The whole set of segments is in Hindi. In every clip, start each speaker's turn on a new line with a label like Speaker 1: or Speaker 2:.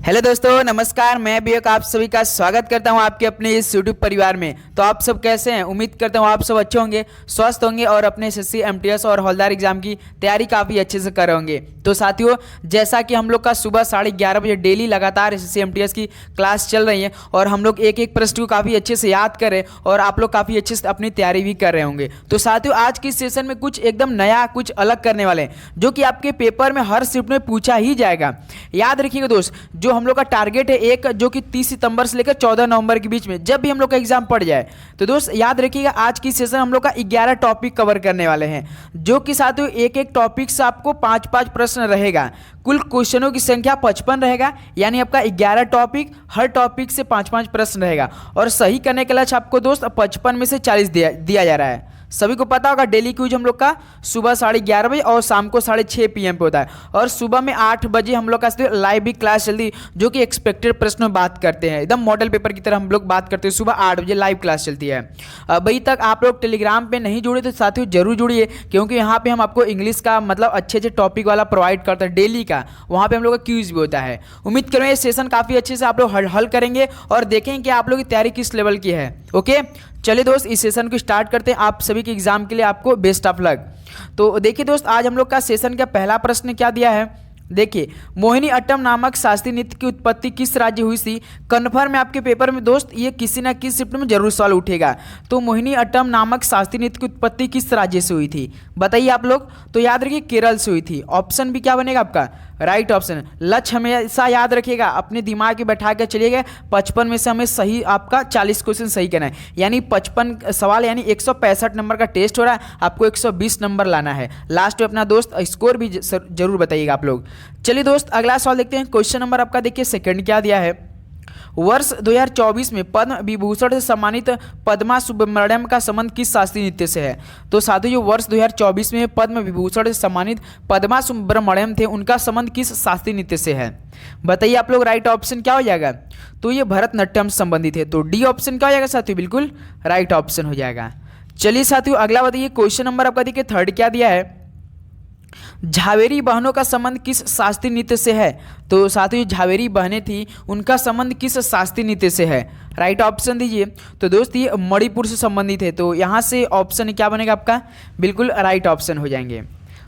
Speaker 1: हेलो दोस्तों, नमस्कार। मैं विवेक आप सभी का स्वागत करता हूं आपके अपने इस यूट्यूब परिवार में। तो आप सब कैसे हैं? उम्मीद करता हूं आप सब अच्छे होंगे, स्वस्थ होंगे और अपने एसएससी, एमटीएस और हवलदार एग्जाम की तैयारी काफ़ी अच्छे से कर रहे होंगे। तो साथियों, जैसा कि हम लोग का सुबह 11:30 बजे डेली लगातार एसएससी, एमटीएस की क्लास चल रही है और हम लोग एक एक प्रश्न को काफ़ी अच्छे से याद कर रहे हैं और आप लोग काफ़ी अच्छे से अपनी तैयारी भी कर रहे होंगे। तो साथियों, आज की सेशन में कुछ एकदम नया, कुछ अलग करने वाले हैं, जो कि आपके पेपर में हर शिफ्ट में पूछा ही जाएगा। याद रखिएगा दोस्त, जो हम लोग का टारगेट है एक, जो कि 30 सितंबर से लेकर 14 नवंबर के बीच में जब भी हम लोग का एग्जाम पड़ जाए, तो दोस्त याद रखिएगा आज की सेशन हम लोग का 11 टॉपिक कवर करने वाले हैं, जो कि साथियों एक एक टॉपिक से आपको 5-5 प्रश्न रहेगा। कुल क्वेश्चनों की संख्या 55 रहेगा, यानी आपका 11 टॉपिक, हर टॉपिक से 5-5 प्रश्न रहेगा और सही करने के लक्ष्य आपको दोस्त 55 में से 40 दिया जा रहा है। सभी को पता होगा डेली क्विज हम लोग का सुबह 11:30 बजे और शाम को 6:30 PM पे होता है और सुबह में 8 बजे हम लोग का लाइव भी क्लास चलती है, जो कि एक्सपेक्टेड प्रश्न में बात करते हैं, एकदम मॉडल पेपर की तरह हम लोग बात करते हैं। सुबह 8 बजे लाइव क्लास चलती है। अभी तक आप लोग टेलीग्राम पे नहीं जुड़े तो साथियों जरूर जुड़िए, क्योंकि यहाँ पे हम आपको इंग्लिश का मतलब अच्छे अच्छे टॉपिक वाला प्रोवाइड करते हैं डेली का। वहाँ पे हम लोग का क्यूज भी होता है। उम्मीद करें ये सेशन काफ़ी अच्छे से आप लोग हल करेंगे और देखेंगे कि आप लोग की तैयारी किस लेवल की है। ओके, चलिए दोस्त इस सेशन को स्टार्ट करते हैं। आप सभी के एग्जाम के लिए आपको बेस्ट ऑफ लक। तो देखिए दोस्त, आज हम लोग का सेशन का पहला प्रश्न क्या दिया है, देखिए, मोहिनी अट्टम नामक शास्त्रीय नृत्य की उत्पत्ति किस राज्य हुई थी? कन्फर्म है आपके पेपर में दोस्त, ये किसी ना किसी शिफ्ट में जरूर सवाल उठेगा। तो मोहिनी अट्टम नामक शास्त्रीय नृत्य की उत्पत्ति किस राज्य से हुई थी बताइए आप लोग? तो याद रखिए केरल से हुई थी। ऑप्शन भी क्या बनेगा आपका? Right option. लक्ष्य हमेशा याद रखिएगा, अपने दिमाग में बैठा के चलिएगा। 55 में से हमें सही आपका 40 क्वेश्चन सही करना है, यानी 55 सवाल यानी 165 नंबर का टेस्ट हो रहा है, आपको 120 नंबर लाना है। लास्ट में अपना दोस्त स्कोर भी जरूर बताइएगा आप लोग। चलिए दोस्त अगला सवाल देखते हैं। क्वेश्चन नंबर आपका देखिए सेकंड क्या दिया है, वर्ष 2024 में पद्म विभूषण से सम्मानित पद्मा सुब्रमण्यम का संबंध किस शास्त्रीय नृत्य से है? तो साथियों, जो वर्ष 2024 में पद्म विभूषण से सम्मानित पद्मा सुब्रमण्यम थे, उनका संबंध किस शास्त्रीय नृत्य से है बताइए आप लोग? राइट ऑप्शन क्या हो जाएगा? तो ये भरतनाट्यम से संबंधित है। तो डी ऑप्शन क्या हो जाएगा साथियों? बिल्कुल राइट ऑप्शन हो जाएगा। चलिए साथियों अगला बताइए। क्वेश्चन नंबर आपका देखिए थर्ड क्या दिया है, झावेरी बहनों का संबंध किस शास्त्रीय नृत्य से है? तो साथियों झावेरी बहनें थी, उनका संबंध किस शास्त्रीय नृत्य से है? राइट ऑप्शन दीजिए। तो दोस्त ये मणिपुर से संबंधित है, तो यहाँ से ऑप्शन क्या बनेगा आपका? बिल्कुल राइट ऑप्शन हो जाएंगे।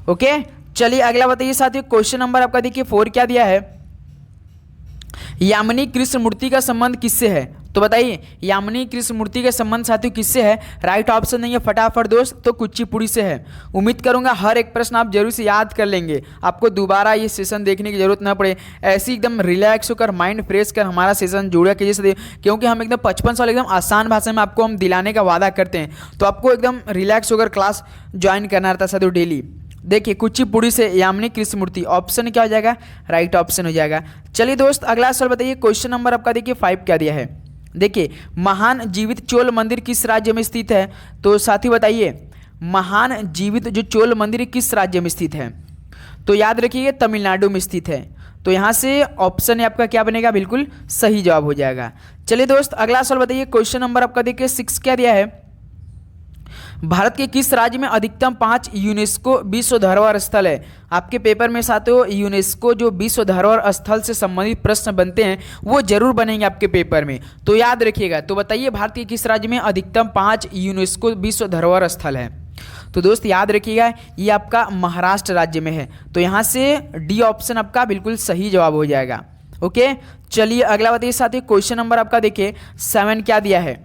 Speaker 1: ओके, चलिए अगला बताइए साथियों। क्वेश्चन नंबर आपका देखिए 4 क्या दिया है, यामिनी कृष्णमूर्ति का संबंध किससे है? तो बताइए यामिनी कृष्णमूर्ति के संबंध साथियों किससे है? राइट ऑप्शन नहीं है फटाफट दोस्त, तो कुचिपुड़ी से है। उम्मीद करूंगा हर एक प्रश्न आप जरूर से याद कर लेंगे, आपको दोबारा ये सेशन देखने की जरूरत ना पड़े। ऐसे एकदम रिलैक्स होकर माइंड फ्रेश कर हमारा सेशन जुड़ा कीजिए से, क्योंकि हम एकदम 55 साल एकदम आसान भाषा में आपको हम दिलाने का वादा करते हैं। तो आपको एकदम रिलैक्स होकर क्लास ज्वाइन करना रहता है साथियों डेली। देखिए कुचिपुड़ी से यामिनी कृष्णमूर्ति, ऑप्शन क्या हो जाएगा? राइट ऑप्शन हो जाएगा। चलिए दोस्त अगला सवाल बताइए। क्वेश्चन नंबर आपका देखिए 5 क्या दिया है, देखिए महान जीवित चोल मंदिर किस राज्य में स्थित है? तो साथी बताइए महान जीवित जो चोल मंदिर किस राज्य में स्थित है? तो याद रखिए तमिलनाडु में स्थित है। तो यहाँ से ऑप्शन आपका क्या बनेगा? बिल्कुल सही जवाब हो जाएगा। चलिए दोस्त अगला सवाल बताइए। क्वेश्चन नंबर आपका देखिए 6 क्या दिया है, भारत के किस राज्य में अधिकतम 5 यूनेस्को विश्व धरोहर स्थल है? आपके पेपर में साथियों यूनेस्को जो विश्व धरोहर स्थल से संबंधित प्रश्न बनते हैं वो जरूर बनेंगे आपके पेपर में, तो याद रखिएगा। तो बताइए भारत के किस राज्य में अधिकतम 5 यूनेस्को विश्व धरोहर स्थल है? तो दोस्त याद रखिएगा ये आपका महाराष्ट्र राज्य में है। तो यहाँ से डी ऑप्शन आपका बिल्कुल सही जवाब हो जाएगा। ओके, चलिए अगला बताइए साथियों। क्वेश्चन नंबर आपका देखिए 7 क्या दिया है,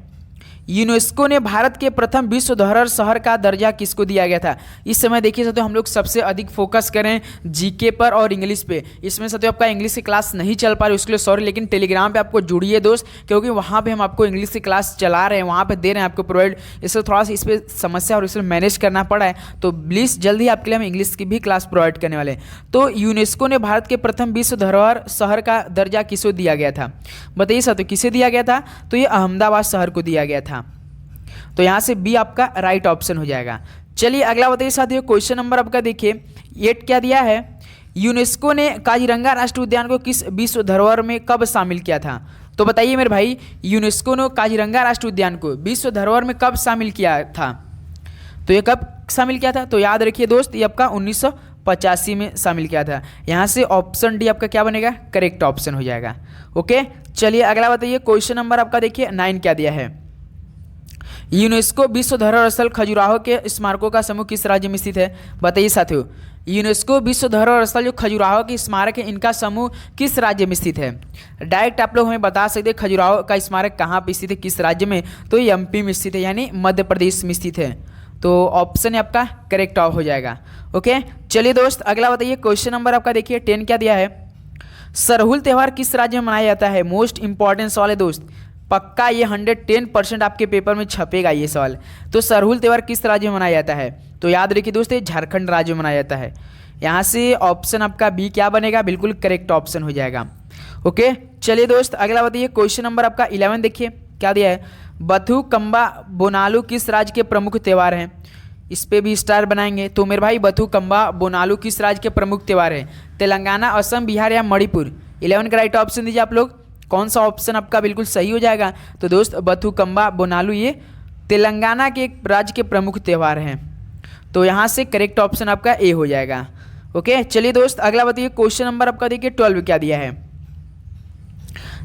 Speaker 1: यूनेस्को ने भारत के प्रथम विश्व धरोहर शहर का दर्जा किसको दिया गया था? इस समय देखिए साथियों हम लोग सबसे अधिक फोकस करें जीके पर और इंग्लिश पे। इसमें साथियों आपका इंग्लिश की क्लास नहीं चल पा रही, उसके लिए सॉरी, लेकिन टेलीग्राम पे आपको जुड़िए दोस्त, क्योंकि वहाँ पे हम आपको इंग्लिश की क्लास चला रहे हैं, वहाँ पे दे रहे हैं आपको प्रोवाइड। इससे थोड़ा सा इस पर समस्या और इसमें मैनेज करना पड़ा है, तो प्लीज़ जल्दी आपके लिए हम इंग्लिश की भी क्लास प्रोवाइड करने वाले हैं। तो यूनेस्को ने भारत के प्रथम विश्व धरोहर शहर का दर्जा किसको दिया गया था बताइए साथियों? किसे दिया गया था? तो ये अहमदाबाद शहर को दिया गया था। तो यहाँ से बी आपका राइट ऑप्शन हो जाएगा। चलिए अगला बताइए साथियों। क्वेश्चन नंबर आपका देखिए 8 क्या दिया है, यूनेस्को ने काजीरंगा राष्ट्रीय उद्यान को किस विश्व धरोहर में कब शामिल किया था? तो बताइए मेरे भाई, यूनेस्को ने काजीरंगा राष्ट्रीय उद्यान को विश्व धरोहर में कब शामिल किया था? तो ये कब शामिल किया था? तो याद रखिए दोस्त ये आपका 85 में शामिल किया था। यहाँ से ऑप्शन डी आपका क्या बनेगा, करेक्ट ऑप्शन हो जाएगा। ओके, चलिए अगला बताइए। क्वेश्चन नंबर आपका देखिए 9 क्या दिया है। यूनेस्को विश्व धरोहर स्थल खजुराहो के स्मारकों का समूह किस राज्य में स्थित है? बताइए साथियों, यूनेस्को विश्व धरोहर स्थल जो खजुराहो के स्मारक है इनका समूह किस राज्य में स्थित है? डायरेक्ट आप लोग हमें बता सकते हैं खजुराहो का स्मारक कहाँ पे स्थित है, किस राज्य में? तो ये एमपी में स्थित है, यानी मध्य प्रदेश में स्थित है। तो ऑप्शन आपका करेक्ट हो जाएगा। ओके, चलिए दोस्त अगला बताइए। क्वेश्चन नंबर आपका देखिए 10 क्या दिया है। सरहुल त्यौहार किस राज्य में मनाया जाता है? मोस्ट इंपॉर्टेंट सवाल है दोस्त, पक्का ये 110% आपके पेपर में छपेगा ये सवाल। तो सरहुल त्यौहार किस राज्य में मनाया जाता है? तो याद रखिए दोस्त, ये झारखंड राज्य में मनाया जाता है। यहाँ से ऑप्शन आपका बी क्या बनेगा, बिल्कुल करेक्ट ऑप्शन हो जाएगा। ओके, चलिए दोस्त अगला बताइए। क्वेश्चन नंबर आपका 11 देखिए क्या दिया है। बथुकम्बा बोनालू किस राज्य के प्रमुख त्यौहार हैं? इस पे भी स्टार बनाएंगे। तो मेरे भाई बथुकम्बा बोनालू किस राज्य के प्रमुख त्यौहार है? तेलंगाना, असम, बिहार या मणिपुर? 11 का राइट ऑप्शन दीजिए आप लोग, कौन सा ऑप्शन आपका बिल्कुल सही हो जाएगा? तो दोस्त बथुकम्बा बोनालू ये तेलंगाना के एक राज्य के प्रमुख त्यौहार हैं। तो यहाँ से करेक्ट ऑप्शन आपका ए हो जाएगा। ओके, चलिए दोस्त अगला बताइए। क्वेश्चन नंबर आपका देखिए 12 क्या दिया है।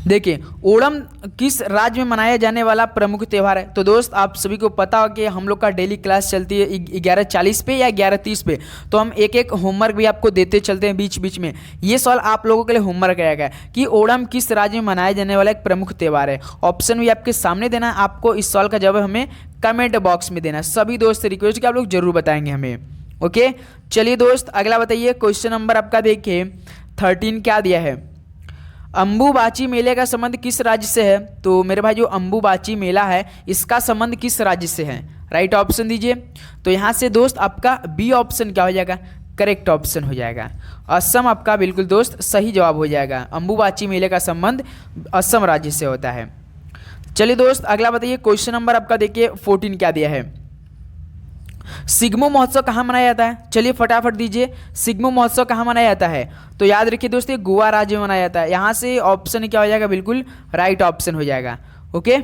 Speaker 1: देखिए, ओणम किस राज्य में मनाया जाने वाला प्रमुख त्यौहार है? तो दोस्त आप सभी को पता हो कि हम लोग का डेली क्लास चलती है 11:40 पे या 11:30 पे, तो हम एक एक होमवर्क भी आपको देते चलते हैं बीच बीच में। ये सवाल आप लोगों के लिए होमवर्क रहेगा कि ओणम किस राज्य में मनाया जाने वाला एक प्रमुख त्यौहार है। ऑप्शन भी आपके सामने देना, आपको इस सवाल का जवाब हमें कमेंट बॉक्स में देना। सभी दोस्त रिक्वेस्ट कि आप लोग जरूर बताएंगे हमें। ओके, चलिए दोस्त अगला बताइए। क्वेश्चन नंबर आपका देखिए 13 क्या दिया है। अम्बुबाची मेले का संबंध किस राज्य से है? तो मेरे भाई जो अम्बुबाची मेला है इसका संबंध किस राज्य से है? राइट ऑप्शन दीजिए। तो यहाँ से दोस्त आपका बी ऑप्शन क्या हो जाएगा, करेक्ट ऑप्शन हो जाएगा। असम आपका बिल्कुल दोस्त सही जवाब हो जाएगा। अम्बुबाची मेले का संबंध असम राज्य से होता है। चलिए दोस्त अगला बताइए। क्वेश्चन नंबर आपका देखिए 14 क्या दिया है। सिग्मो महोत्सव कहाँ मनाया जाता है? चलिए फटाफट दीजिए, सिग्मो महोत्सव कहाँ मनाया जाता है? तो याद रखिए दोस्तों गोवा राज्य में मनाया जाता है। यहाँ से ऑप्शन क्या हो जाएगा, बिल्कुल राइट ऑप्शन हो जाएगा। ओके,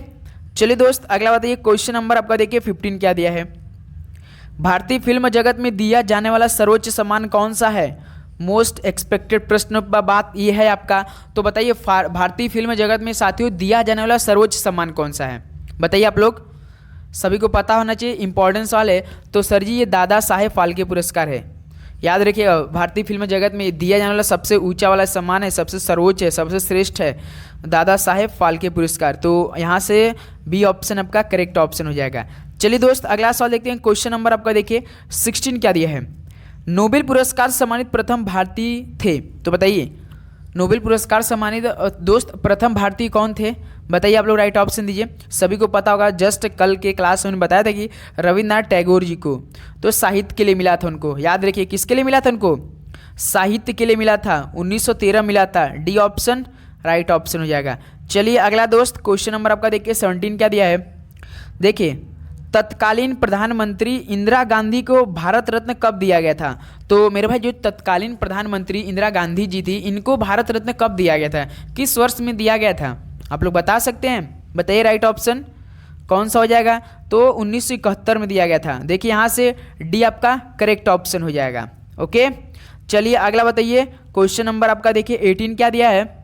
Speaker 1: चलिए दोस्त अगला बताइए। क्वेश्चन नंबर आपका देखिए 15 क्या दिया है। भारतीय फिल्म जगत में दिया जाने वाला सर्वोच्च सम्मान कौन सा है? मोस्ट एक्सपेक्टेड प्रश्न बात ये है आपका। तो बताइए भारतीय फिल्म जगत में साथियों दिया जाने वाला सर्वोच्च सम्मान कौन सा है? बताइए आप लोग, सभी को पता होना चाहिए, इंपॉर्टेंस सवाल है। तो सर जी ये दादा साहेब फाल्के पुरस्कार है। याद रखिएगा भारतीय फिल्म जगत में दिया जाने वाला सबसे ऊंचा वाला सम्मान है, सबसे सर्वोच्च है, सबसे श्रेष्ठ है दादा साहेब फाल्के पुरस्कार। तो यहाँ से बी ऑप्शन आपका करेक्ट ऑप्शन हो जाएगा। चलिए दोस्त अगला सवाल देखते हैं। क्वेश्चन नंबर आपका देखिए 16 क्या दिया है। नोबेल पुरस्कार सम्मानित प्रथम भारतीय थे? तो बताइए नोबेल पुरस्कार सम्मानित दोस्त प्रथम भारतीय कौन थे? बताइए आप लोग, राइट ऑप्शन दीजिए। सभी को पता होगा, जस्ट कल के क्लास में बताया था कि रविन्द्रनाथ टैगोर जी को तो साहित्य के लिए मिला था उनको। याद रखिए किसके लिए मिला था उनको? साहित्य के लिए मिला था, 1913 मिला था। डी ऑप्शन राइट ऑप्शन हो जाएगा। चलिए अगला दोस्त क्वेश्चन नंबर आपका देखिए 17 क्या दिया है। देखिए तत्कालीन प्रधानमंत्री इंदिरा गांधी को भारत रत्न कब दिया गया था? तो मेरे भाई जो तत्कालीन प्रधानमंत्री इंदिरा गांधी जी थी इनको भारत रत्न कब दिया गया था, किस वर्ष में दिया गया था? आप लोग बता सकते हैं, बताइए राइट ऑप्शन कौन सा हो जाएगा? तो 1971 में दिया गया था। देखिए यहाँ से डी आपका करेक्ट ऑप्शन हो जाएगा। ओके, चलिए अगला बताइए। क्वेश्चन नंबर आपका देखिए 18 क्या दिया है।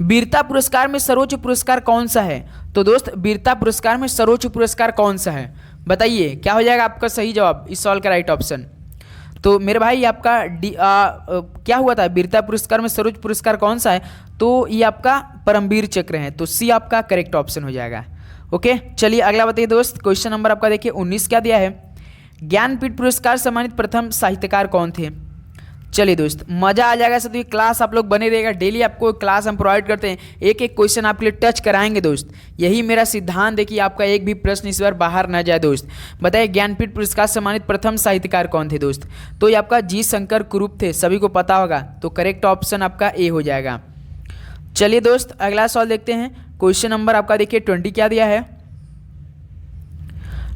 Speaker 1: वीरता पुरस्कार में सर्वोच्च पुरस्कार कौन सा है? तो दोस्त वीरता पुरस्कार में सर्वोच्च पुरस्कार कौन सा है? बताइए क्या हो जाएगा आपका सही जवाब, इस सवाल का राइट ऑप्शन? तो मेरे भाई आपका क्या हुआ था, वीरता पुरस्कार में सर्वोच्च पुरस्कार कौन सा है? तो ये आपका परमवीर चक्र है। तो सी आपका करेक्ट ऑप्शन हो जाएगा। ओके, चलिए अगला बताइए दोस्त। क्वेश्चन नंबर आपका देखिए 19 क्या दिया है। ज्ञानपीठ पुरस्कार सम्मानित प्रथम साहित्यकार कौन थे? चलिए दोस्त मजा आ जाएगा। सब तो ये क्लास आप लोग बने रहेगा, डेली आपको क्लास हम प्रोवाइड करते हैं, एक एक क्वेश्चन आपके लिए टच कराएंगे दोस्त। यही मेरा सिद्धांत है कि आपका एक भी प्रश्न इस बार बाहर ना जाए दोस्त। बताइए ज्ञानपीठ पुरस्कार सम्मानित प्रथम साहित्यकार कौन थे दोस्त? तो ये आपका जी शंकर कुरूप थे, सभी को पता होगा। तो करेक्ट ऑप्शन आपका ए हो जाएगा। चलिए दोस्त अगला सवाल देखते हैं। क्वेश्चन नंबर आपका देखिए 20 क्या दिया है।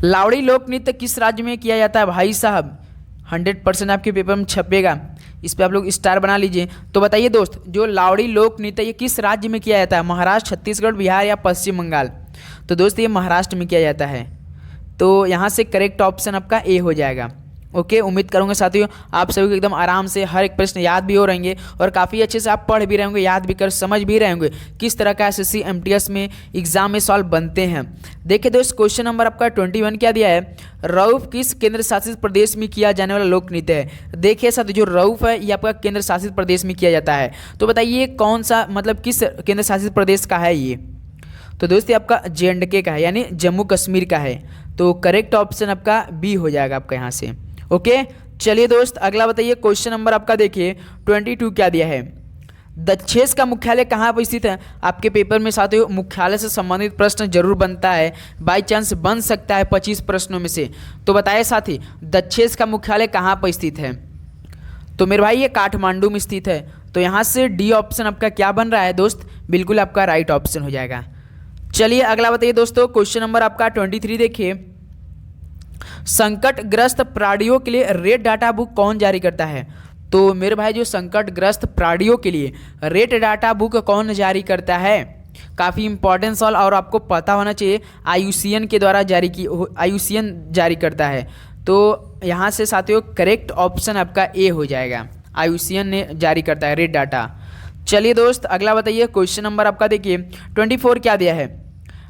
Speaker 1: लावड़ी लोक नृत्य किस राज्य में किया जाता है? भाई साहब 100% आपके पेपर में छपेगा, इस पे आप लोग स्टार बना लीजिए। तो बताइए दोस्त जो लावड़ी लोक नृत्य ये किस राज्य में किया जाता है? महाराष्ट्र, छत्तीसगढ़, बिहार या पश्चिम बंगाल? तो दोस्त ये महाराष्ट्र में किया जाता है। तो यहाँ से करेक्ट ऑप्शन आपका ए हो जाएगा। ओके, उम्मीद करूंगा साथियों आप सभी को एकदम आराम से हर एक प्रश्न याद भी हो रहेंगे और काफ़ी अच्छे से आप पढ़ भी रहे होंगे, याद भी कर समझ भी रहे होंगे किस तरह का एसएससी एमटीएस में एग्जाम में सॉल्व बनते हैं। देखिए दोस्त, क्वेश्चन नंबर आपका 21 क्या दिया है, रऊफ किस केंद्र शासित प्रदेश में किया जाने वाला लोक नृत्य है। देखिए साथियों, जो रऊफ है ये आपका केंद्र शासित प्रदेश में किया जाता है। तो बताइए कौन सा, मतलब किस केंद्र शासित प्रदेश का है ये। तो दोस्त ये आपका J&K का है, यानी जम्मू कश्मीर का है। तो करेक्ट ऑप्शन आपका बी हो जाएगा आपका यहाँ से। ओके, चलिए दोस्त अगला बताइए, क्वेश्चन नंबर आपका देखिए 22 क्या दिया है, दक्षेस का मुख्यालय कहाँ पर स्थित है। आपके पेपर में साथियों मुख्यालय से संबंधित प्रश्न जरूर बनता है, बाई चांस बन सकता है 25 प्रश्नों में से। तो बताइए साथी, दक्षेस का मुख्यालय कहाँ पर स्थित है। तो मेरे भाई ये काठमांडू में स्थित है। तो यहाँ से डी ऑप्शन आपका क्या बन रहा है दोस्त, बिल्कुल आपका राइट ऑप्शन हो जाएगा। चलिए अगला बताइए दोस्तों, क्वेश्चन नंबर आपका 23 देखिए, संकटग्रस्त प्राणियों के लिए रेड डाटा बुक कौन जारी करता है। तो मेरे भाई जो संकटग्रस्त प्राणियों के लिए रेड डाटा बुक कौन जारी करता है, काफ़ी इंपॉर्टेंट सवाल और आपको पता होना चाहिए। IUCN के द्वारा IUCN जारी करता है। तो यहाँ से साथियों करेक्ट ऑप्शन आपका ए हो जाएगा, IUCN ने जारी करता है रेड डाटा। चलिए दोस्त अगला बताइए, क्वेश्चन नंबर आपका देखिए 24 क्या दिया है,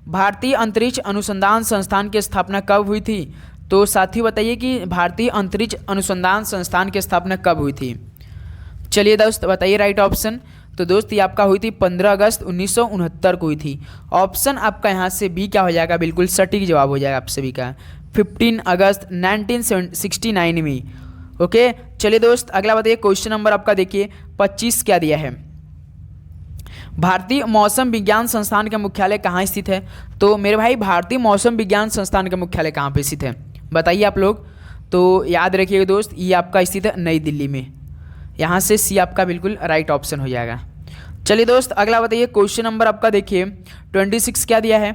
Speaker 1: भारतीय अंतरिक्ष अनुसंधान संस्थान की स्थापना कब हुई थी। तो साथियों बताइए कि भारतीय अंतरिक्ष अनुसंधान संस्थान की स्थापना कब हुई थी। चलिए दोस्त बताइए राइट ऑप्शन। तो दोस्त ये आपका हुई थी 15 अगस्त 1969 को हुई थी। ऑप्शन आपका यहाँ से बी क्या हो जाएगा, बिल्कुल सटीक जवाब हो जाएगा आप सभी का, 15 अगस्त 1969 में। ओके, चलिए दोस्त अगला बताइए, क्वेश्चन नंबर आपका देखिए 25 क्या दिया है, भारतीय मौसम विज्ञान संस्थान का मुख्यालय कहाँ स्थित है। तो मेरे भाई भारतीय मौसम विज्ञान संस्थान का मुख्यालय कहाँ पे स्थित है बताइए आप लोग। तो याद रखिएगा दोस्त, ये आपका स्थित है नई दिल्ली में। यहाँ से सी आपका बिल्कुल राइट ऑप्शन हो जाएगा। चलिए दोस्त अगला बताइए, क्वेश्चन नंबर आपका देखिए 26 क्या दिया है,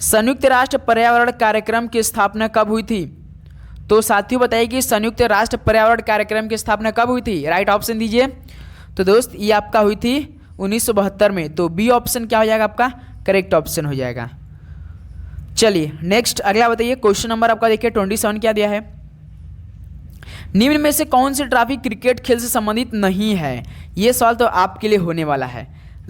Speaker 1: संयुक्त राष्ट्र पर्यावरण कार्यक्रम की स्थापना कब हुई थी। तो साथियों बताइए कि संयुक्त राष्ट्र पर्यावरण कार्यक्रम की स्थापना कब हुई थी, राइट ऑप्शन दीजिए। तो दोस्त ये आपका हुई थी 1972 में। तो बी ऑप्शन क्या हो जाएगा आपका, करेक्ट ऑप्शन हो जाएगा। चलिए नेक्स्ट अगला बताइए, क्वेश्चन नंबर आपका देखिए 27 क्या दिया है, निम्न में से कौन सी ट्रॉफी क्रिकेट खेल से संबंधित नहीं है। ये सवाल तो आपके लिए होने वाला है।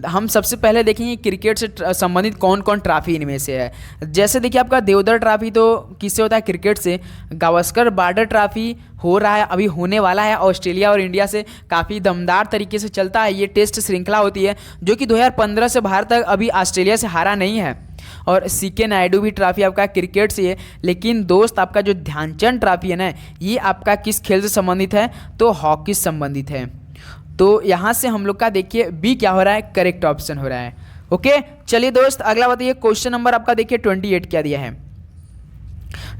Speaker 1: हम सबसे पहले देखेंगे क्रिकेट से संबंधित कौन कौन ट्रॉफी इनमें से है। जैसे देखिए आपका देवधर ट्रॉफी तो किससे होता है, क्रिकेट से। गावस्कर बॉर्डर ट्रॉफी हो रहा है, अभी होने वाला है, ऑस्ट्रेलिया और इंडिया से काफ़ी दमदार तरीके से चलता है। ये टेस्ट श्रृंखला होती है जो कि 2015 से भारत तक अभी ऑस्ट्रेलिया से हारा नहीं है। और CK नायडू भी ट्रॉफी आपका क्रिकेट से है। लेकिन दोस्त आपका जो ध्यानचंद ट्रॉफी है ना, ये आपका किस खेल से संबंधित है, तो हॉकी से संबंधित है। तो यहाँ से हम लोग का देखिए बी क्या हो रहा है, करेक्ट ऑप्शन हो रहा है। ओके, चलिए दोस्त अगला बताइए, क्वेश्चन नंबर आपका देखिए 28 क्या दिया है,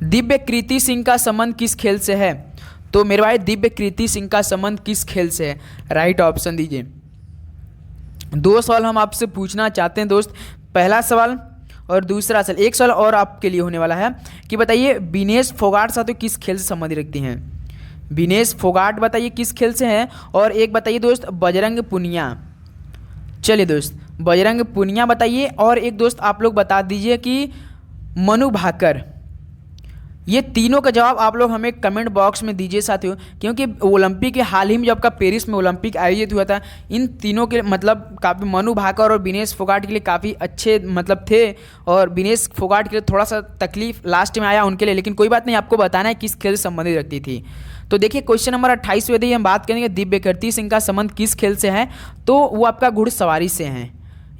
Speaker 1: दिव्य कृति सिंह का संबंध किस खेल से है। तो मेरे भाई दिव्य कृति सिंह का संबंध किस खेल से है, राइट ऑप्शन दीजिए। दो सवाल हम आपसे पूछना चाहते हैं दोस्त, पहला सवाल और दूसरा सवाल। एक सवाल और आपके लिए होने वाला है कि बताइए विनेश फोगाट साथियों किस खेल से संबंध रखती हैं। विनेश फोगाट बताइए किस खेल से हैं। और एक बताइए दोस्त बजरंग पुनिया। चलिए दोस्त बजरंग पुनिया बताइए। और एक दोस्त आप लोग बता दीजिए कि मनु भाकर। ये तीनों का जवाब आप लोग हमें कमेंट बॉक्स में दीजिए साथियों, क्योंकि ओलंपिक के हाल ही में जो आपका पेरिस में ओलंपिक आयोजित हुआ था, इन तीनों के मतलब काफ़ी मनु भाकर और विनेश फोगाट के लिए काफ़ी अच्छे मतलब थे। और विनेश फोगाट के लिए थोड़ा सा तकलीफ लास्ट में आया उनके लिए, लेकिन कोई बात नहीं, आपको बताना है किस खेल से संबंधित रखती थी। तो देखिए क्वेश्चन नंबर 28 यदि हम बात करेंगे दिव्य कृति सिंह का संबंध किस खेल से है, तो वो आपका घुड़सवारी से हैं।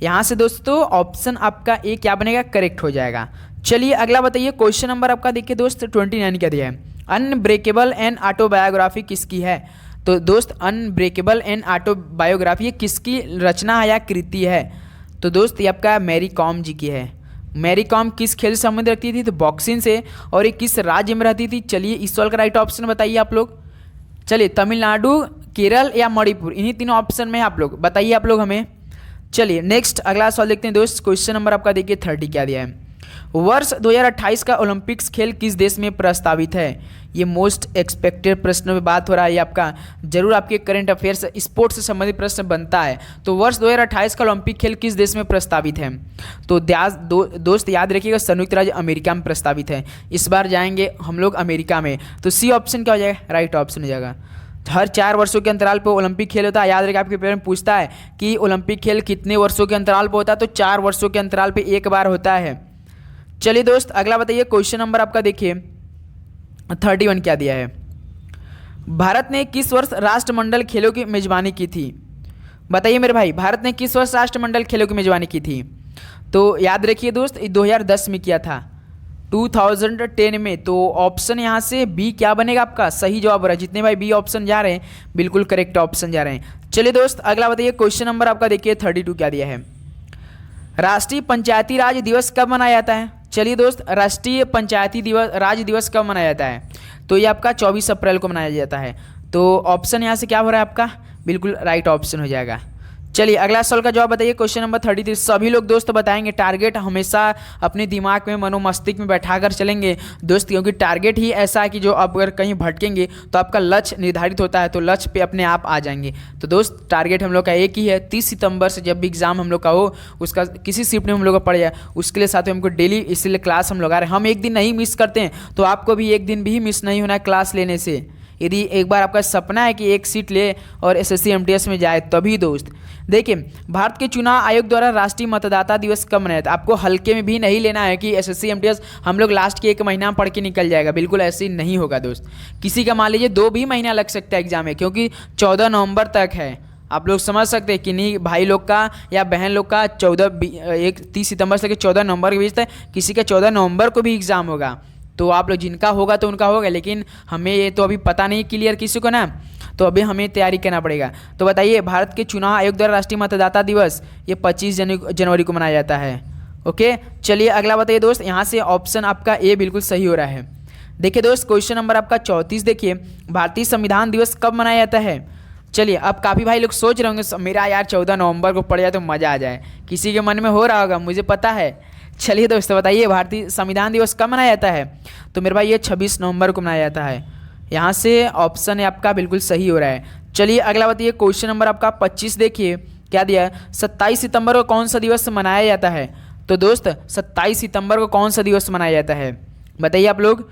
Speaker 1: यहाँ से दोस्तों ऑप्शन आपका ए क्या बनेगा, करेक्ट हो जाएगा। चलिए अगला बताइए, क्वेश्चन नंबर आपका देखिए दोस्त 29 क्या दिया है, अनब्रेकेबल एंड ऑटोबायोग्राफी किसकी है। तो दोस्त अनब्रेकेबल एंड ऑटोबायोग्राफी ये किसकी रचना है या कृति है। तो दोस्त ये आपका मैरी कॉम जी की है। मैरी कॉम किस खेल से संबंध रखती थी, तो बॉक्सिंग से। और ये किस राज्य में रहती थी। चलिए इस सवाल का राइट ऑप्शन बताइए आप लोग। चलिए तमिलनाडु, केरल या मणिपुर, इन्हीं तीनों ऑप्शन में आप लोग बताइए आप लोग हमें। चलिए नेक्स्ट अगला सवाल देखते हैं दोस्त, क्वेश्चन नंबर आपका देखिए 30 क्या दिया है, वर्ष 2028 का ओलंपिक्स खेल किस देश में प्रस्तावित है? ये मोस्ट एक्सपेक्टेड प्रश्न में बात हो रहा है, ये आपका जरूर आपके करंट अफेयर्स स्पोर्ट्स से संबंधित प्रश्न बनता है। तो वर्ष 2028 का ओलंपिक खेल किस देश में प्रस्तावित है? तो दोस्त याद रखिएगा, संयुक्त राज्य अमेरिका में प्रस्तावित है। इस बार जाएंगे हम लोग अमेरिका में। तो सी ऑप्शन क्या हो जाएगा? राइट ऑप्शन हो जाएगा। हर 4 वर्षों के अंतराल पर ओलंपिक खेल होता है। याद रखिए, आपके पेपर में पूछता है कि ओलंपिक खेल कितने वर्षों के अंतराल पर होता है, तो 4 वर्षों के अंतराल पर एक बार होता है। चलिए दोस्त, अगला बताइए। क्वेश्चन नंबर आपका देखिए 31 क्या दिया है? भारत ने किस वर्ष राष्ट्रमंडल खेलों की मेजबानी की थी? बताइए मेरे भाई, भारत ने किस वर्ष राष्ट्रमंडल खेलों की मेजबानी की थी? तो याद रखिए दोस्त, 2010 में किया था, 2010 में। तो ऑप्शन यहाँ से बी क्या बनेगा आपका? सही जवाब हो रहा है। जितने भाई बी ऑप्शन जा रहे हैं बिल्कुल करेक्ट ऑप्शन जा रहे हैं। चलिए दोस्त, अगला बताइए। क्वेश्चन नंबर आपका देखिए 32 क्या दिया है? राष्ट्रीय पंचायती राज दिवस कब मनाया जाता है? चलिए दोस्त, राष्ट्रीय पंचायती राज दिवस कब मनाया जाता है? तो ये आपका 24 अप्रैल को मनाया जाता है। तो ऑप्शन यहाँ से क्या हो रहा है आपका? बिल्कुल राइट ऑप्शन हो जाएगा। चलिए अगला सवाल का जवाब बताइए। क्वेश्चन नंबर 33 सभी लोग दोस्त बताएंगे। टारगेट हमेशा अपने दिमाग में, मनोमस्तिष्क में बैठा कर चलेंगे दोस्त, क्योंकि टारगेट ही ऐसा है कि जो आप अगर कहीं भटकेंगे तो आपका लक्ष्य निर्धारित होता है, तो लक्ष्य पे अपने आप आ जाएंगे। तो दोस्त टारगेट हम लोग का एक ही है, 30 सितंबर से जब भी एग्जाम हम लोग का हो, उसका किसी शिफ्ट में हम लोग का पड़ जाए, उसके लिए साथ में हमको डेली इसलिए क्लास हम लोग आ रहे हैं। हम एक दिन नहीं मिस करते हैं, तो आपको भी एक दिन भी मिस नहीं होना है क्लास लेने से। यदि एक बार आपका सपना है कि एक सीट ले और एसएससी एमटीएस में जाए तभी दोस्त। देखिए, भारत के चुनाव आयोग द्वारा राष्ट्रीय मतदाता दिवस कब मनाया था? आपको हल्के में भी नहीं लेना है कि एसएससी एमटीएस हम लोग लास्ट के 1 महीना पढ़ के निकल जाएगा, बिल्कुल ऐसे ही नहीं होगा दोस्त। किसी का मान लीजिए 2 भी महीना लग सकता है एग्जाम में, क्योंकि 14 नवंबर तक है। आप लोग समझ सकते हैं कि नहीं, भाई लोग का या बहन लोग का 30 सितंबर से 14 नवंबर के बीच तक, किसी का 14 नवंबर को भी एग्जाम होगा। तो आप लोग जिनका होगा तो उनका होगा, लेकिन हमें ये तो अभी पता नहीं क्लियर किसी को ना, तो अभी हमें तैयारी करना पड़ेगा। तो बताइए, भारत के चुनाव आयोग द्वारा राष्ट्रीय मतदाता दिवस ये 25 जनवरी को मनाया जाता है। ओके, चलिए अगला बताइए दोस्त। यहाँ से ऑप्शन आपका ए बिल्कुल सही हो रहा है। देखिए दोस्त, क्वेश्चन नंबर आपका 34 देखिए, भारतीय संविधान दिवस कब मनाया जाता है? चलिए, अब काफ़ी भाई लोग सोच रहे होंगे मेरा यार 14 नवंबर को पड़ जाए तो मज़ा आ जाए, किसी के मन में हो रहा होगा, मुझे पता है। चलिए दोस्तों, बताइए भारतीय संविधान दिवस कब मनाया जाता है? तो मेरे भाई ये 26 नवंबर को मनाया जाता है। यहाँ से ऑप्शन आपका बिल्कुल सही हो रहा है। चलिए अगला बताइए। क्वेश्चन नंबर आपका 25 देखिए क्या दिया है? 27 सितंबर को कौन सा दिवस मनाया जाता है? तो दोस्त 27 सितंबर को कौन सा दिवस मनाया जाता है बताइए आप लोग?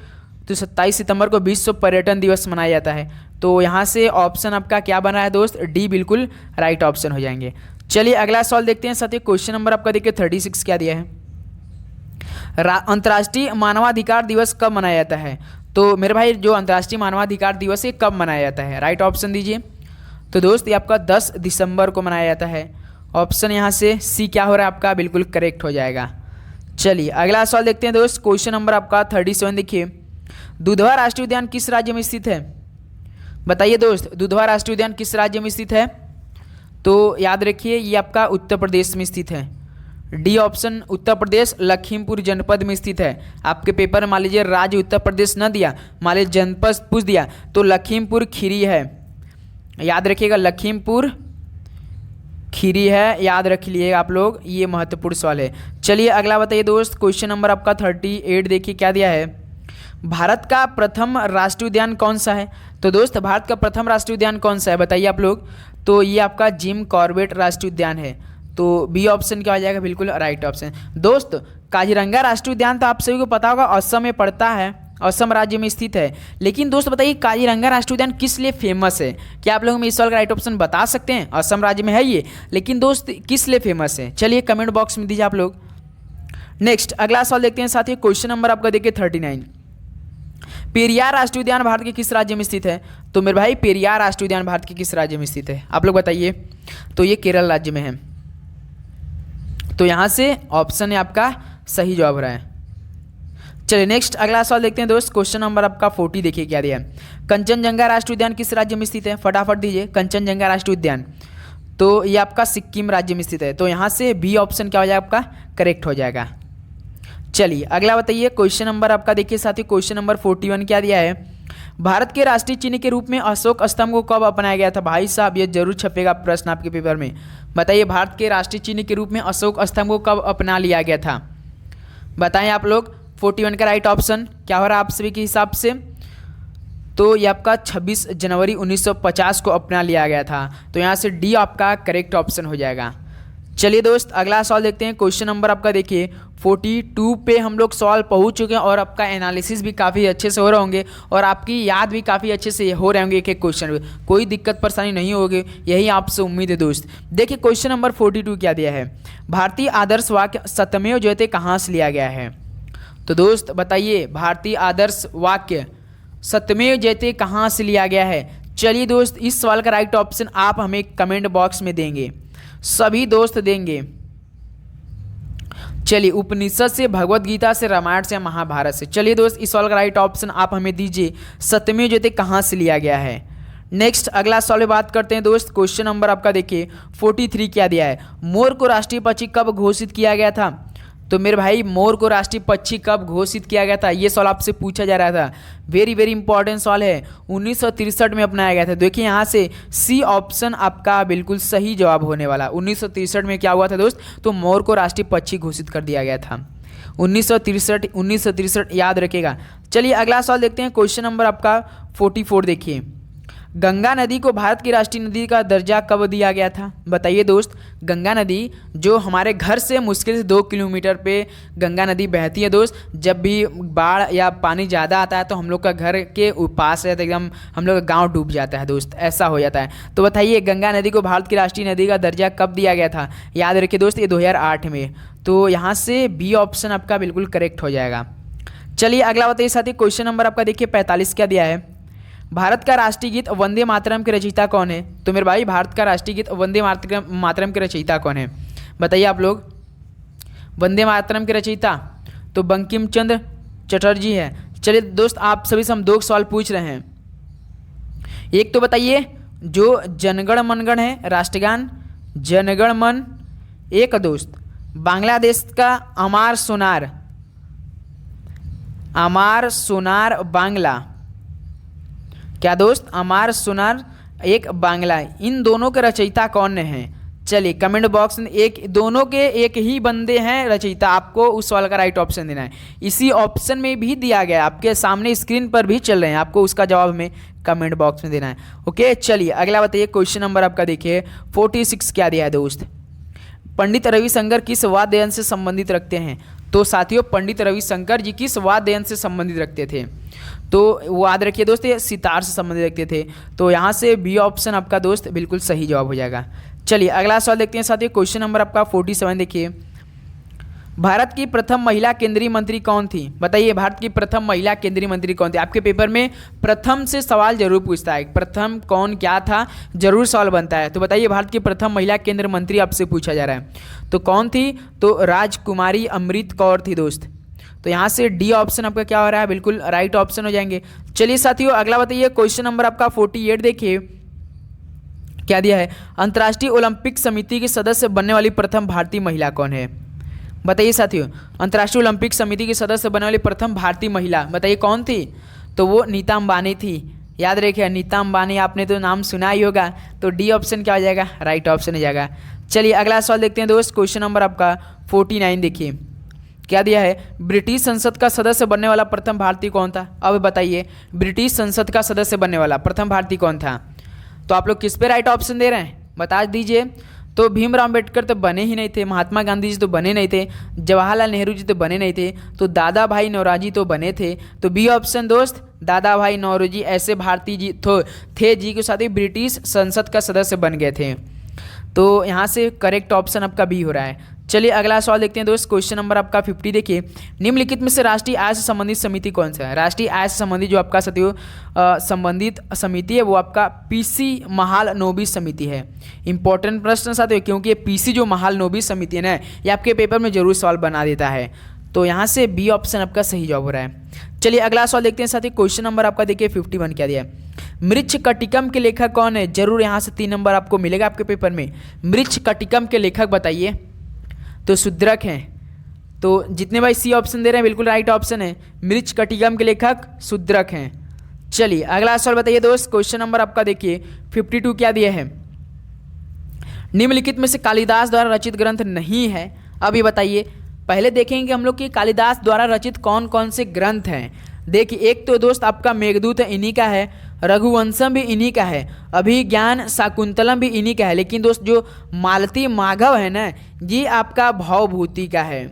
Speaker 1: तो 27 सितंबर को विश्व पर्यटन दिवस मनाया जाता है। तो यहाँ से ऑप्शन आपका क्या बना है दोस्त? डी बिल्कुल राइट ऑप्शन हो जाएंगे। चलिए अगला सवाल देखते हैं। साथ ही क्वेश्चन नंबर आपका देखिए 36 क्या दिया है? अंतर्राष्ट्रीय मानवाधिकार दिवस कब मनाया जाता है? तो मेरे भाई जो अंतर्राष्ट्रीय मानवाधिकार दिवस है कब मनाया जाता है? राइट ऑप्शन दीजिए। तो दोस्त ये आपका 10 दिसंबर को मनाया जाता है। ऑप्शन यहाँ से सी क्या हो रहा है आपका? बिल्कुल करेक्ट हो जाएगा। चलिए अगला सवाल देखते हैं दोस्त। क्वेश्चन नंबर आपका 37 देखिए, दुधवा राष्ट्रीय उद्यान किस राज्य में स्थित है? बताइए दोस्त, दुधवा राष्ट्रीय उद्यान किस राज्य में स्थित है? तो याद रखिए ये आपका उत्तर प्रदेश में स्थित है। डी ऑप्शन उत्तर प्रदेश लखीमपुर जनपद में स्थित है। आपके पेपर में मान लीजिए राज्य उत्तर प्रदेश न दिया, मान लीजिए जनपद पूछ दिया, तो लखीमपुर खीरी है। याद रखिएगा लखीमपुर खीरी है, याद रख लिए आप लोग, ये महत्वपूर्ण सवाल है। चलिए अगला बताइए दोस्त। क्वेश्चन नंबर आपका 38 देखिए क्या दिया है? भारत का प्रथम राष्ट्रीय उद्यान कौन सा है? तो दोस्त भारत का प्रथम राष्ट्रीय उद्यान कौन सा है बताइए आप लोग? तो ये आपका जिम कॉर्बेट राष्ट्रीय उद्यान है। तो बी ऑप्शन क्या हो जाएगा? बिल्कुल राइट ऑप्शन। दोस्त काजीरंगा राष्ट्रीय उद्यान तो आप सभी को पता होगा असम में पड़ता है, असम राज्य में स्थित है। लेकिन दोस्त बताइए काजीरंगा राष्ट्रीय उद्यान किस लिए फेमस है? क्या आप लोग में इस सवाल का राइट ऑप्शन बता सकते हैं? असम राज्य में है ये, लेकिन दोस्त किस लिए फेमस है? चलिए कमेंट बॉक्स में दीजिए आप लोग। नेक्स्ट अगला सवाल देखते हैं साथ ही। क्वेश्चन नंबर आपका देखिए 39, पेरियार राष्ट्रीय उद्यान भारत के किस राज्य में स्थित है? तो मेरे भाई पेरियार राष्ट्रीय उद्यान भारत के किस राज्य में स्थित है आप लोग बताइए? तो ये केरल राज्य में है। तो यहाँ से ऑप्शन है आपका सही जवाब हो रहा है। चलिए नेक्स्ट अगला सवाल देखते हैं दोस्त। क्वेश्चन नंबर आपका 40 देखिए क्या दिया है? कंचनजंगा राष्ट्रीय उद्यान किस राज्य में स्थित है? फटाफट दीजिए। कंचनजंगा राष्ट्रीय उद्यान तो ये आपका सिक्किम राज्य में स्थित है। तो यहाँ से बी ऑप्शन क्या हो जाएगा आपका? करेक्ट हो जाएगा। चलिए अगला बताइए। क्वेश्चन नंबर आपका देखिए साथी। क्वेश्चन नंबर 41 क्या दिया है? भारत के राष्ट्रीय चिन्ह के रूप में अशोक स्तंभ को कब अपनाया गया था? भाई साहब ये जरूर छपेगा प्रश्न आपके पेपर में। बताइए भारत के राष्ट्रीय चिन्ह के रूप में अशोक स्तंभ को कब अपना लिया गया था? बताएं आप लोग 41 का राइट ऑप्शन क्या हो रहा है आप सभी के हिसाब से। तो ये आपका 26 जनवरी 1950 को अपना लिया गया था। तो यहाँ से डी आपका करेक्ट ऑप्शन हो जाएगा। चलिए दोस्त अगला सवाल देखते हैं। क्वेश्चन नंबर आपका देखिए 42 पे हम लोग सवाल पहुंच चुके हैं और आपका एनालिसिस भी काफ़ी अच्छे से हो रहे होंगे और आपकी याद भी काफ़ी अच्छे से हो रहे होंगे एक एक क्वेश्चन में, कोई दिक्कत परेशानी नहीं होगी, यही आपसे उम्मीद है दोस्त। देखिए क्वेश्चन नंबर 42 क्या दिया है, भारतीय आदर्श वाक्य सत्यमेव जयते कहाँ से लिया गया है। तो दोस्त बताइए भारतीय आदर्श वाक्य सत्यमेव जयते कहाँ से लिया गया है। चलिए दोस्त इस सवाल का राइट ऑप्शन आप हमें कमेंट बॉक्स में देंगे, सभी दोस्त देंगे। चलिए उपनिषद से, भगवत गीता से, रामायण से, महाभारत से। चलिए दोस्त इस सवाल का राइट ऑप्शन आप हमें दीजिए, सत्यमेव जयते कहाँ से लिया गया है। नेक्स्ट अगला सवाल में बात करते हैं दोस्त। क्वेश्चन नंबर आपका देखिए 43 क्या दिया है, मोर को राष्ट्रीय पक्षी कब घोषित किया गया था। तो मेरे भाई मोर को राष्ट्रीय पक्षी कब घोषित किया गया था, ये सवाल आपसे पूछा जा रहा था। वेरी वेरी इंपॉर्टेंट सवाल है, 1963 में अपनाया गया था। देखिए यहाँ से सी ऑप्शन आपका बिल्कुल सही जवाब होने वाला। 1963 में क्या हुआ था दोस्त, तो मोर को राष्ट्रीय पक्षी घोषित कर दिया गया था। 1963 याद रखेगा। चलिए अगला सवाल देखते हैं। क्वेश्चन नंबर आपका 44 देखिए, गंगा नदी को भारत की राष्ट्रीय नदी का दर्जा कब दिया गया था। बताइए दोस्त, गंगा नदी जो हमारे घर से मुश्किल से 2 किलोमीटर पे गंगा नदी बहती है दोस्त। जब भी बाढ़ या पानी ज़्यादा आता है तो हम लोग का घर के पास है तो एकदम हम लोग का गांव डूब जाता है दोस्त, ऐसा हो जाता है। तो बताइए गंगा नदी को भारत की राष्ट्रीय नदी का दर्जा कब दिया गया था। याद रखिए दोस्त ये 2008 में। तो यहाँ से बी ऑप्शन आपका बिल्कुल करेक्ट हो जाएगा। चलिए अगला बताइए साथी। क्वेश्चन नंबर आपका देखिए 45 क्या दिया है, भारत का राष्ट्रीय गीत वंदे मातरम के रचयिता कौन है। तो मेरे भाई भारत का राष्ट्रीय गीत वंदे मातरम के रचयिता कौन है, बताइए आप लोग। वंदे मातरम के रचयिता तो बंकिम चंद्र चटर्जी है। चलिए दोस्त आप सभी से हम 2 सवाल पूछ रहे हैं। एक तो बताइए जो जनगण मनगण है राष्ट्रगान जनगण मन, एक दोस्त बांग्लादेश का अमार सोनार बांग्ला, क्या दोस्त अमार सोनार एक बांग्ला, इन दोनों के रचयिता कौन है। चलिए कमेंट बॉक्स में दोनों के एक ही बंदे हैं रचयिता, आपको उस सवाल का राइट ऑप्शन देना है। इसी ऑप्शन में भी दिया गया है, आपके सामने स्क्रीन पर भी चल रहे हैं, आपको उसका जवाब हमें कमेंट बॉक्स में देना है। ओके चलिए अगला बताइए। क्वेश्चन नंबर आपका देखिए 46 क्या दिया है दोस्त, पंडित रविशंकर किस वाद्य यंत्र से संबंधित रखते हैं। तो साथियों पंडित रविशंकर जी किस वाद्य यंत्र से संबंधित रखते थे। तो वो याद रखिए दोस्त ये सितार से संबंधित रखते थे। तो यहाँ से बी ऑप्शन आपका दोस्त बिल्कुल सही जवाब हो जाएगा। चलिए अगला सवाल देखते हैं साथियों। क्वेश्चन नंबर आपका 47 देखिए, भारत की प्रथम महिला केंद्रीय मंत्री कौन थी। बताइए भारत की प्रथम महिला केंद्रीय मंत्री कौन थी। आपके पेपर में प्रथम से सवाल जरूर पूछता है, प्रथम कौन क्या था जरूर सवाल बनता है। तो बताइए भारत की प्रथम महिला केंद्रीय मंत्री आपसे पूछा जा रहा है तो कौन थी। तो राजकुमारी अमृत कौर थी दोस्त। तो यहाँ से डी ऑप्शन आपका क्या हो रहा है, बिल्कुल राइट ऑप्शन हो जाएंगे। चलिए साथियों अगला बताइए। क्वेश्चन नंबर आपका 48 देखिए क्या दिया है, अंतर्राष्ट्रीय ओलंपिक समिति की सदस्य बनने वाली प्रथम भारतीय महिला कौन है। बताइए साथियों अंतर्राष्ट्रीय ओलंपिक समिति की सदस्य बनने वाली प्रथम भारतीय महिला बताइए कौन थी। तो वो नीता अंबानी थी। याद रखिए नीता अंबानी आपने तो नाम सुना ही होगा। तो डी ऑप्शन क्या हो जाएगा, राइट ऑप्शन हो जाएगा। चलिए अगला सवाल देखते हैं दोस्त। क्वेश्चन नंबर आपका 49 देखिए क्या दिया है, ब्रिटिश संसद का सदस्य बनने वाला प्रथम भारतीय कौन था। अब बताइए ब्रिटिश संसद का सदस्य बनने वाला प्रथम भारतीय कौन था। तो आप लोग किस पे राइट ऑप्शन दे रहे हैं बता दीजिए। तो भीमराव अंबेडकर तो बने ही नहीं थे, महात्मा गांधी जी तो बने नहीं थे, जवाहरलाल नेहरू जी तो बने नहीं थे, तो दादा भाई नौरोजी तो बने थे। तो बी ऑप्शन दोस्त दादा भाई नौरोजी ऐसे भारतीय जी थे जी के साथ ही ब्रिटिश संसद का सदस्य बन गए थे। तो यहाँ से करेक्ट ऑप्शन आपका बी हो रहा है। चलिए अगला सवाल देखते हैं दोस्त। क्वेश्चन नंबर आपका 50 देखिए, निम्नलिखित में से राष्ट्रीय आय से संबंधित समिति कौन सा है। राष्ट्रीय आय से संबंधित जो आपका साथियों संबंधित समिति है वो आपका पीसी महालनोबिस समिति है। इंपॉर्टेंट प्रश्न साथियों क्योंकि ये पीसी जो महालनोबिस समिति है ना ये आपके पेपर में जरूर सवाल बना देता है। तो यहाँ से बी ऑप्शन आपका सही जवाब हो रहा है। चलिए अगला सवाल देखते हैं साथियों। क्वेश्चन नंबर आपका देखिए 51 क्या दिया है, मृच्छकटिकम के लेखक कौन है। जरूर यहाँ से 3 नंबर आपको मिलेगा आपके पेपर में। मृच्छकटिकम के लेखक बताइए। तो शुद्रक हैं। तो जितने भाई सी ऑप्शन दे रहे हैं बिल्कुल राइट ऑप्शन है, मृच्छकटिकम के लेखक शुद्रक हैं। चलिए अगला सवाल बताइए दोस्त। क्वेश्चन नंबर आपका देखिए 52 क्या दिया है, निम्नलिखित में से कालिदास द्वारा रचित ग्रंथ नहीं है। अब ये बताइए पहले देखेंगे हम लोग कि कालिदास द्वारा रचित कौन कौन से ग्रंथ हैं। देखिए, एक तो दोस्त आपका मेघदूत इन्हीं का है, रघुवंशम भी इन्हीं का है, अभिज्ञान शाकुंतलम भी इन्हीं का है। लेकिन दोस्त जो मालती माघव है ना, ये आपका भवभूति का है।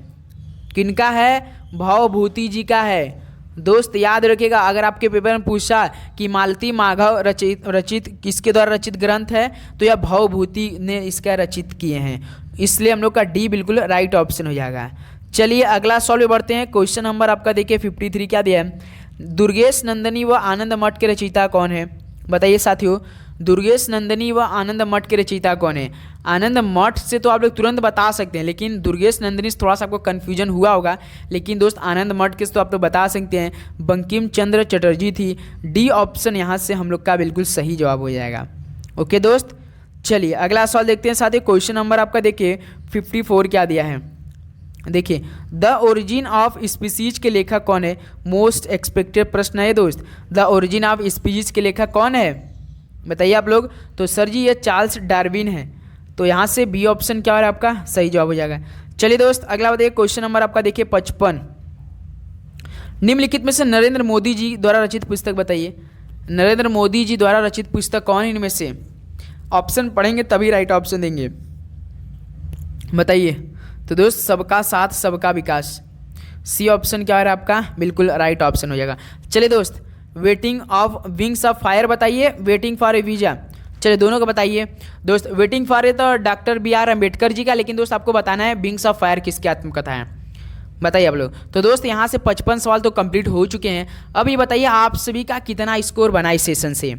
Speaker 1: किनका है? भवभूति जी का है। दोस्त याद रखिएगा, अगर आपके पेपर में पूछा कि मालती माघव रचित किसके द्वारा रचित ग्रंथ है, तो यह भवभूति ने इसका रचित किए हैं। इसलिए हम लोग का डी बिल्कुल राइट ऑप्शन हो जाएगा। चलिए अगला सॉल्व बढ़ते हैं। क्वेश्चन नंबर आपका देखिए 53 क्या दिया है। दुर्गेश नंदिनी व आनंद मठ के रचयिता कौन है? बताइए साथियों, दुर्गेश नंदिनी व आनंद मठ के रचयिता कौन है? आनंद मठ से तो आप लोग तुरंत बता सकते हैं, लेकिन दुर्गेश नंदिनी से थोड़ा सा आपको कन्फ्यूजन हुआ होगा। लेकिन दोस्त आनंद मठ के तो आप लोग बता सकते हैं, बंकिम चंद्र चटर्जी थी। डी ऑप्शन यहाँ से हम लोग का बिल्कुल सही जवाब हो जाएगा। ओके दोस्त, चलिए अगला सवाल देखते हैं। साथ ही क्वेश्चन नंबर आपका देखिए 54 क्या दिया है। देखिए, द ओरिजिन ऑफ स्पीसीज के लेखक कौन है? मोस्ट एक्सपेक्टेड प्रश्न है दोस्त। द ओरिजिन ऑफ स्पीसीज के लेखक कौन है? बताइए आप लोग। तो सर जी ये चार्ल्स डार्विन है। तो यहाँ से बी ऑप्शन क्या है आपका सही जवाब हो जाएगा। चलिए दोस्त अगला बताइए। क्वेश्चन नंबर आपका देखिए 55। निम्नलिखित में से नरेंद्र मोदी जी द्वारा रचित पुस्तक बताइए। नरेंद्र मोदी जी द्वारा रचित पुस्तक कौन है इनमें से? ऑप्शन पढ़ेंगे तभी राइट ऑप्शन देंगे। बताइए। तो दोस्त सबका साथ सबका विकास, सी ऑप्शन क्या है आपका बिल्कुल राइट ऑप्शन हो जाएगा। चलिए दोस्त, waiting of wings of fire बताइए, वेटिंग फॉर ए वीजा। चलिए दोनों को बताइए दोस्त। वेटिंग फॉर ए तो डॉक्टर BR अम्बेडकर जी का, लेकिन दोस्त आपको बताना है विंग्स ऑफ फायर किसकी आत्मकथा है। बताइए आप लोग। तो दोस्त यहाँ से 55 सवाल तो कंप्लीट हो चुके हैं। अब ये बताइए आप सभी का कितना स्कोर बना इस सेशन से।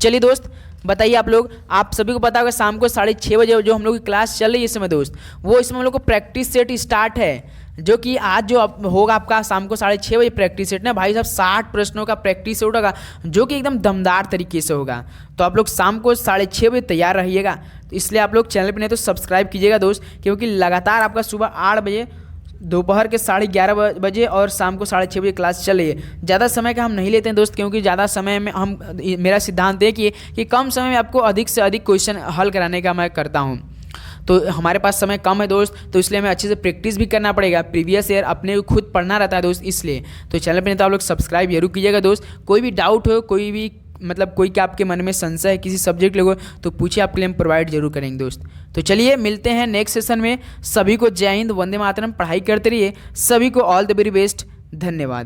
Speaker 1: चलिए दोस्त बताइए आप लोग। आप सभी को पता होगा शाम को 6:30 बजे जो हम लोग की क्लास चल रही है इस समय दोस्त, वो इसमें हम लोग को प्रैक्टिस सेट स्टार्ट है, जो कि आज जो होगा आपका शाम को 6:30 बजे प्रैक्टिस सेट ना भाई साहब 60 प्रश्नों का प्रैक्टिस सेट होगा, जो कि एकदम दमदार तरीके से होगा। तो आप लोग शाम को 6:30 बजे तैयार रहिएगा। तो इसलिए आप लोग चैनल पर नहीं तो सब्सक्राइब कीजिएगा दोस्त, क्योंकि लगातार आपका सुबह 8 बजे, दोपहर के 11:30 बजे और शाम को 6:30 बजे क्लास चल रही है। ज़्यादा समय का हम नहीं लेते हैं दोस्त, क्योंकि ज़्यादा समय में हम मेरा सिद्धांत है कि कम समय में आपको अधिक से अधिक क्वेश्चन हल कराने का मैं करता हूँ। तो हमारे पास समय कम है दोस्त, तो इसलिए हमें अच्छे से प्रैक्टिस भी करना पड़ेगा। प्रीवियस ईयर अपने को खुद पढ़ना रहता है दोस्त, इसलिए तो चैनल पर नहीं तो आप लोग सब्सक्राइब जरूर कीजिएगा दोस्त। कोई भी डाउट हो, कोई भी मतलब कोई क्या आपके मन में संशय है किसी सब्जेक्ट लोगो, तो पूछिए, आपके लिए हम प्रोवाइड जरूर करेंगे दोस्त। तो चलिए मिलते हैं नेक्स्ट सेशन में। सभी को जय हिंद, वंदे मातरम, पढ़ाई करते रहिए। सभी को ऑल द वेरी बेस्ट, धन्यवाद।